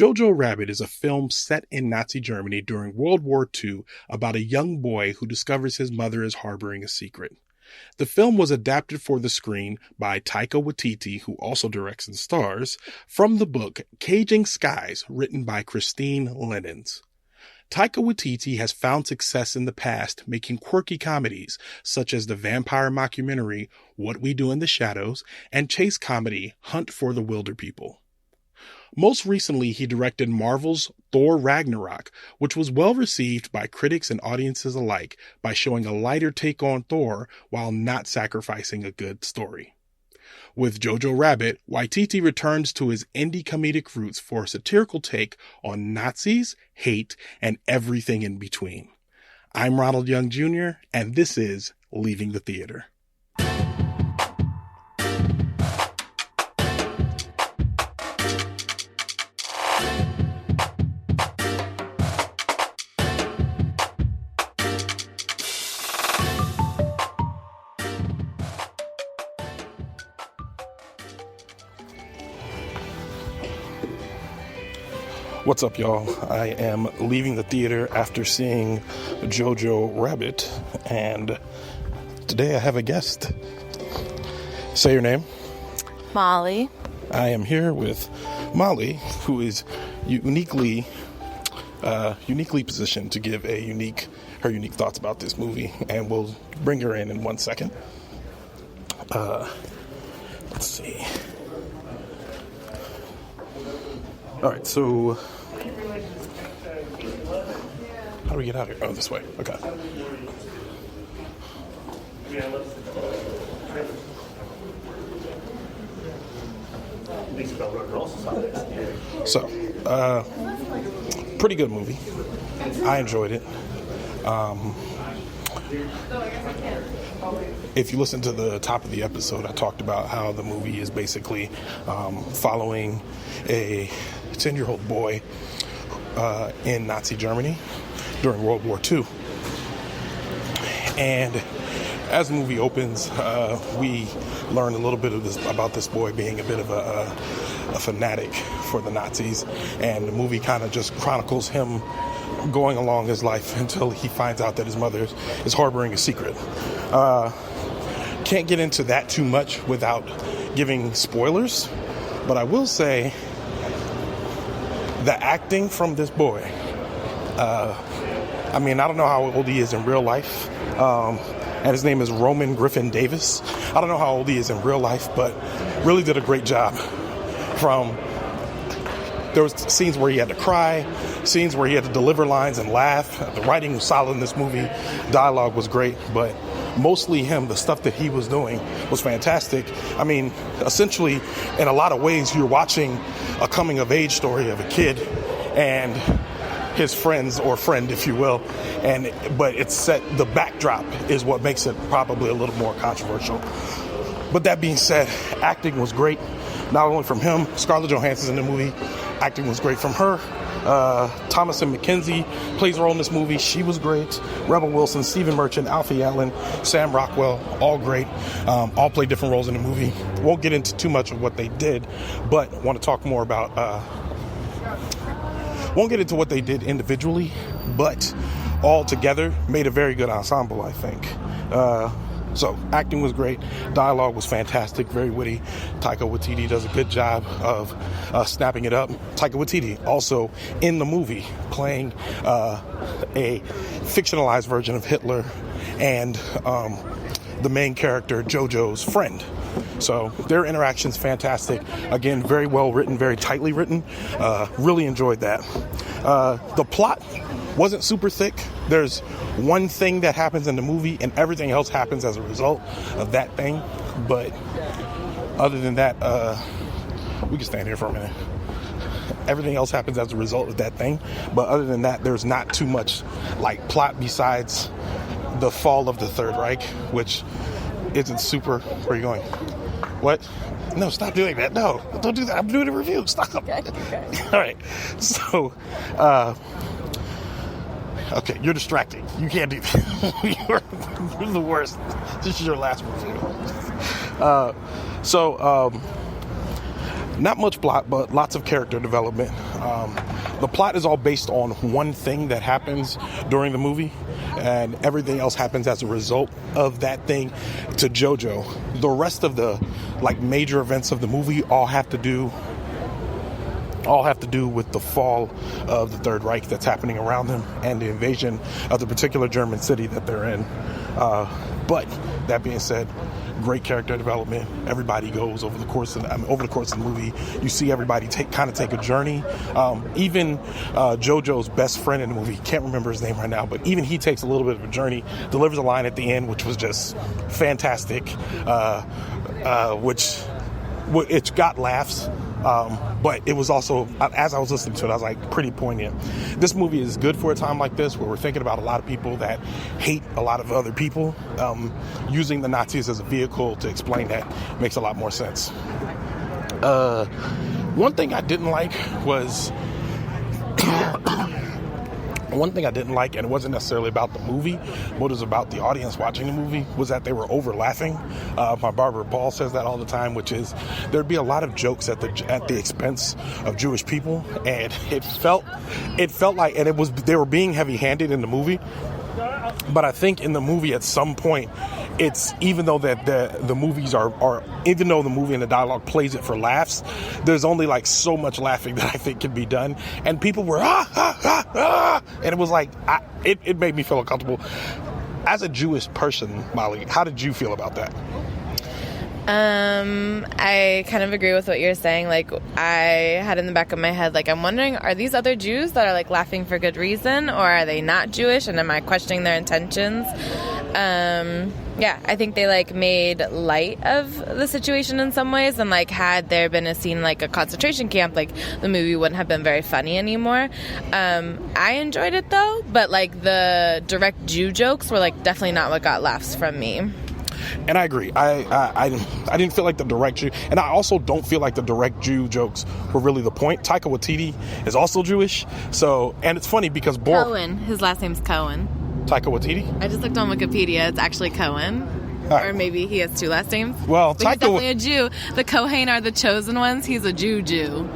JoJo Rabbit is a film set in Nazi Germany during World War II about a young boy who discovers his mother is harboring a secret. The film was adapted for the screen by Taika Waititi, who also directs and stars, from the book Caging Skies, written by Christine Leunen. Taika Waititi has found success in the past making quirky comedies, such as the vampire mockumentary What We Do in the Shadows and chase comedy Hunt for the Wilder People. Most recently, he directed Marvel's Thor Ragnarok, which was well received by critics and audiences alike by showing a lighter take on Thor while not sacrificing a good story. With JoJo Rabbit, Waititi returns to his indie comedic roots for a satirical take on Nazis, hate, and everything in between. I'm Ronald Young Jr., and this is Leaving the Theater. What's up, y'all? I am leaving the theater after seeing JoJo Rabbit, and today I have a guest. Say your name. Molly. I am here with Molly, who is uniquely positioned to give her unique thoughts about this movie, and we'll bring her in 1 second. Let's see. All right, so how do we get out of here? Oh, this way. Okay. So, pretty good movie. I enjoyed it. If you listen to the top of the episode, I talked about how the movie is basically following a 10-year-old boy in Nazi Germany during World War II. And as the movie opens, we learn a little bit about this boy being a bit of a fanatic for the Nazis. And the movie kind of just chronicles him going along his life until he finds out that his mother is harboring a secret. Can't get into that too much without giving spoilers, but I will say the acting from this boy, I don't know how old he is in real life, and his name is Roman Griffin Davis. I don't know how old he is in real life, but really did a great job. There was scenes where he had to cry, scenes where he had to deliver lines and laugh. The writing was solid in this movie, dialogue was great, but mostly him, the stuff that he was doing was fantastic. I mean, essentially, in a lot of ways, you're watching a coming-of-age story of a kid and his friends, or friend, if you will, but it's set, the backdrop is what makes it probably a little more controversial. But that being said, acting was great, not only from him. Scarlett Johansson's in the movie, acting was great from her. Thomasin McKenzie plays a role in this movie. She was great. Rebel Wilson, Stephen Merchant, Alfie Allen, Sam Rockwell, all great. All play different roles in the movie. Won't get into too much of what they did, but want to talk more about... won't get into what they did individually, but all together made a very good ensemble, I think. So acting was great, dialogue was fantastic, very witty. Taika Waititi does a good job of snapping it up. Taika Waititi also in the movie playing a fictionalized version of Hitler and the main character JoJo's friend. So their interaction's fantastic. Again, very well written, very tightly written. Really enjoyed that. The plot wasn't super thick. There's one thing that happens in the movie and everything else happens as a result of that thing. But other than that, we can stand here for a minute. Everything else happens as a result of that thing. But other than that, there's not too much like plot besides the fall of the Third Reich, which isn't super... Where are you going? What? No, stop doing that. No, don't do that. I'm doing a review. Stop. Okay. All right. So, okay, you're distracting. You can't do that. You're the worst. This is your last review. Not much plot, but lots of character development. The plot is all based on one thing that happens during the movie, and everything else happens as a result of that thing to JoJo. The rest of the major events of the movie all have to do with the fall of the Third Reich that's happening around them and the invasion of the particular German city that they're in. But that being said, great character development. Everybody goes over the course of the movie. You see everybody take a journey. Even JoJo's best friend in the movie, can't remember his name right now, but even he takes a little bit of a journey. Delivers a line at the end, which was just fantastic. Which it got laughs. But it was also, as I was listening to it, I was like, pretty poignant. This movie is good for a time like this, where we're thinking about a lot of people that hate a lot of other people. Using the Nazis as a vehicle to explain that makes a lot more sense. One thing I didn't like, and it wasn't necessarily about the movie, but it was about the audience watching the movie, was that they were over laughing. My barber Paul says that all the time, which is there'd be a lot of jokes at the expense of Jewish people, and it felt like, and they were being heavy-handed in the movie. But I think in the movie at some point, it's, even though that the movies are even though the movie and the dialogue plays it for laughs, there's only so much laughing that I think can be done, and people were and it was like it made me feel uncomfortable. As a Jewish person, Molly, how did you feel about that? I kind of agree with what you're saying. I had in the back of my head, I'm wondering, are these other Jews that are laughing for good reason, or are they not Jewish, and am I questioning their intentions? Yeah, I think they made light of the situation in some ways, and had there been a scene a concentration camp, the movie wouldn't have been very funny anymore. I enjoyed it though, but the direct Jew jokes were definitely not what got laughs from me. And I agree. I didn't feel like the direct Jew, and I also don't feel like the direct Jew jokes were really the point. Taika Waititi is also Jewish, and it's funny because Cohen. His last name's Cohen. Taika Waititi? I just looked on Wikipedia. It's actually Cohen. Right. Or maybe he has two last names. Well, but he's definitely a Jew. The Kohen are the chosen ones. He's a Jew.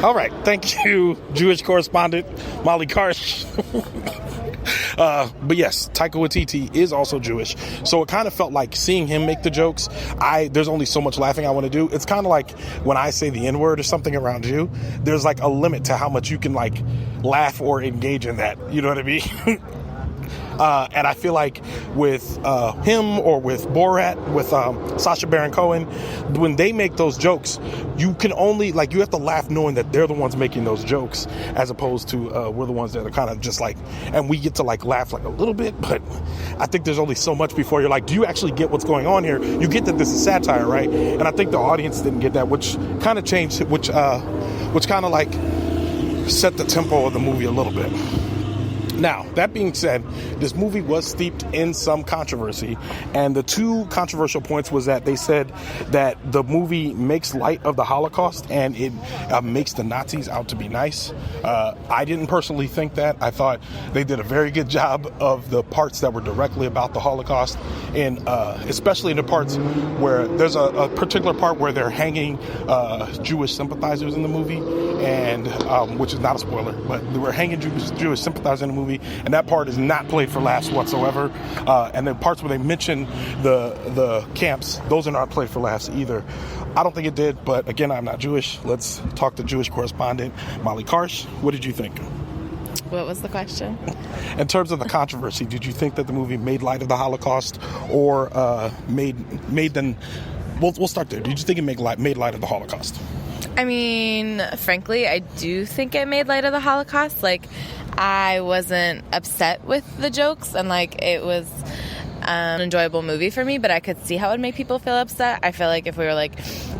All right. Thank you, Jewish correspondent Molly Karsh. But yes, Taika Waititi is also Jewish, so it kind of felt like seeing him make the jokes. There's only so much laughing I want to do. It's kind of like when I say the N-word or something around you. There's a limit to how much you can laugh or engage in that. You know what I mean? And I feel like with him or with Borat, with Sacha Baron Cohen, when they make those jokes, you can only, you have to laugh knowing that they're the ones making those jokes, as opposed to we're the ones that are kind of just and we get to laugh a little bit, but I think there's only so much before you're do you actually get what's going on here? You get that this is satire, right? And I think the audience didn't get that, which kind of changed, which kind of set the tempo of the movie a little bit. Now, that being said, this movie was steeped in some controversy, and the two controversial points was that they said that the movie makes light of the Holocaust and it makes the Nazis out to be nice. I didn't personally think that. I thought they did a very good job of the parts that were directly about the Holocaust, and especially in the parts where there's a particular part where they're hanging Jewish sympathizers in the movie, and which is not a spoiler, but they were hanging Jewish sympathizers in the movie, and that part is not played for laughs whatsoever. And the parts where they mention the camps, those are not played for laughs either. I don't think it did, but again, I'm not Jewish. Let's talk to Jewish correspondent Molly Karsh. What did you think? What was the question? In terms of the controversy, did you think that the movie made light of the Holocaust, or made them? We'll start there. Did you think it made light of the Holocaust? I mean, frankly, I do think it made light of the Holocaust. I wasn't upset with the jokes, and it was an enjoyable movie for me, but I could see how it would make people feel upset. I feel like if we were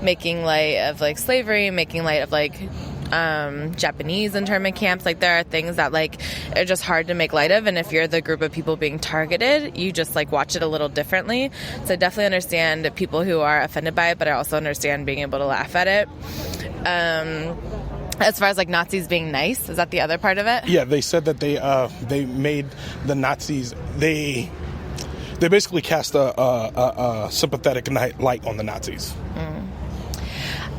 making light of slavery, making light of Japanese internment camps, there are things that are just hard to make light of, and if you're the group of people being targeted, you just watch it a little differently. So I definitely understand people who are offended by it, but I also understand being able to laugh at it. As far as Nazis being nice, is that the other part of it? Yeah, they said that they made the Nazis, they basically cast a sympathetic light on the Nazis.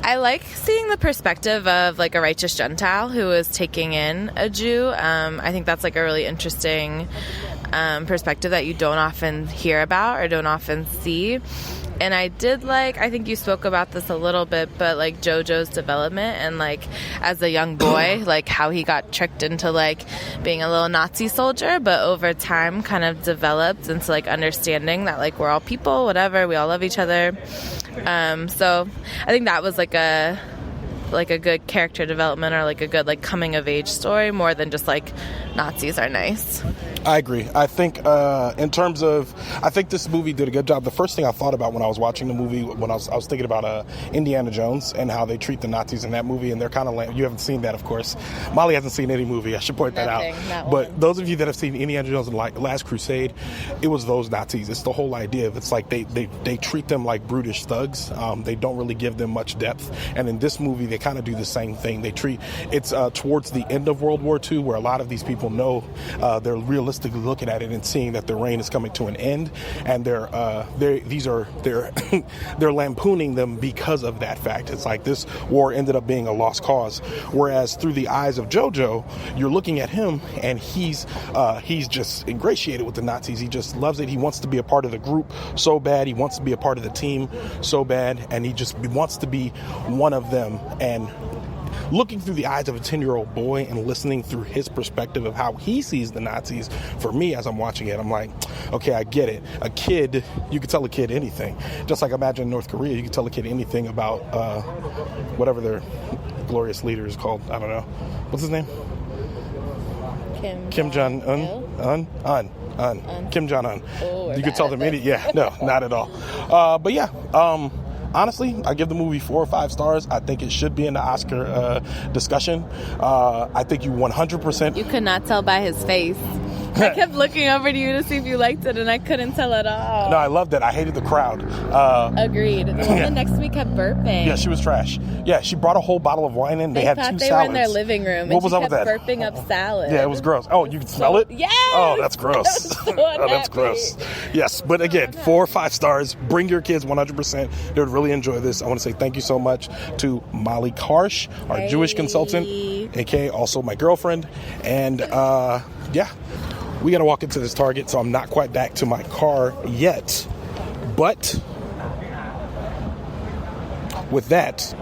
I like seeing the perspective of like a righteous Gentile who is taking in a Jew. I think that's like a really interesting perspective that you don't often hear about or don't often see. And I think you spoke about this a little bit, but like JoJo's development and like as a young boy, like how he got tricked into like being a little Nazi soldier, but over time kind of developed into like understanding that like we're all people, whatever, we all love each other. So I think that was like a good character development or like a good like coming of age story more than just like Nazis are nice. I agree. I think in terms of, I think this movie did a good job. The first thing I thought about when I was watching the movie, when I was thinking about Indiana Jones and how they treat the Nazis in that movie, and they're kind of you haven't seen that, of course. Molly hasn't seen any movie. I should point that out. But those of you that have seen Indiana Jones and Last Crusade, it was those Nazis. It's the whole idea of it's like they treat them like brutish thugs. They don't really give them much depth. And in this movie, they kind of do the same thing. It's towards the end of World War II where a lot of these people know they're realistically looking at it and seeing that their reign is coming to an end, and they're lampooning them because of that fact. It's like this war ended up being a lost cause. Whereas through the eyes of JoJo, you're looking at him and he's just ingratiated with the Nazis. He just loves it. He wants to be a part of the group so bad. He wants to be a part of the team so bad, and he just wants to be one of them. And looking through the eyes of a 10-year-old boy and listening through his perspective of how he sees the Nazis, for me, as I'm watching it, I'm like, okay, I get it. A kid, you could tell a kid anything. Just like imagine North Korea, you could tell a kid anything about whatever their glorious leader is called. I don't know. What's his name? Kim Jong-un? Kim Jong-un. Oh, you could tell them no, not at all. But yeah, honestly, I give the movie 4 or 5 stars. I think it should be in the Oscar discussion. I think you 100%. You could not tell by his face. I kept looking over to you to see if you liked it, and I couldn't tell at all. No, I loved it. I hated the crowd. Agreed. The woman next to me kept burping. Yeah, she was trash. Yeah, she brought a whole bottle of wine in. They had 2 salads. They were in their living room. What was up with that? Burping up salad. Yeah, it was gross. Oh, you can smell it? Yes! Oh, that's gross. Oh, that's gross. Yes, but again, 4 or 5 stars. Bring your kids 100%. They would really enjoy this. I want to say thank you so much to Molly Karsh, our Jewish consultant, aka also my girlfriend. And yeah. We got to walk into this Target, so I'm not quite back to my car yet. But with that,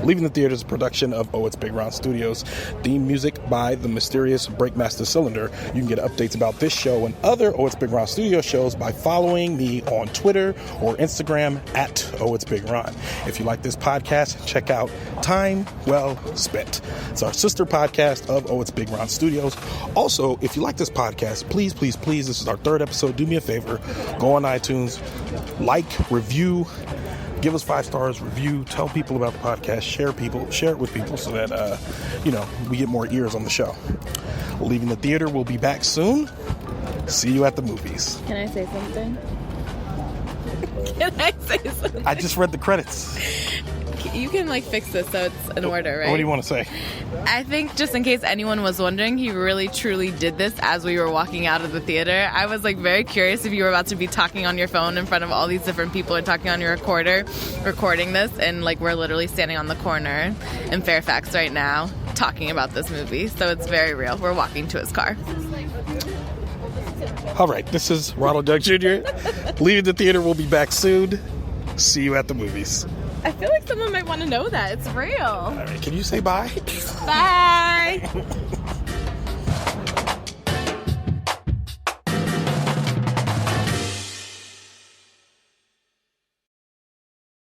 Leaving the Theater is a production of OhitsBigRon Studios. Theme music by the mysterious Breakmaster Cylinder. You can get updates about this show and other OhitsBigRon Studio shows by following me on Twitter or Instagram at OhitsBigRon. If you like this podcast, check out Time Well Spent. It's our sister podcast of OhitsBigRon Studios. Also, if you like this podcast, please, please, please, this is our 3rd episode. Do me a favor. Go on iTunes, like, review, give us 5 stars, review, tell people about the podcast, share it with people so that, we get more ears on the show. Leaving the Theater will be back soon. See you at the movies. Can I say something? Can I say something? I just read the credits. You can fix this so it's in order, right? What do you want to say? I think just in case anyone was wondering, he really truly did this as we were walking out of the theater. I was very curious if you were about to be talking on your phone in front of all these different people and talking on your recorder, recording this, and we're literally standing on the corner in Fairfax right now talking about this movie. So it's very real. We're walking to his car. All right, this is Ronald Doug Jr. Leaving the Theater will be back soon. See you at the movies. I feel like someone might want to know that. It's real. All right, can you say bye? Bye.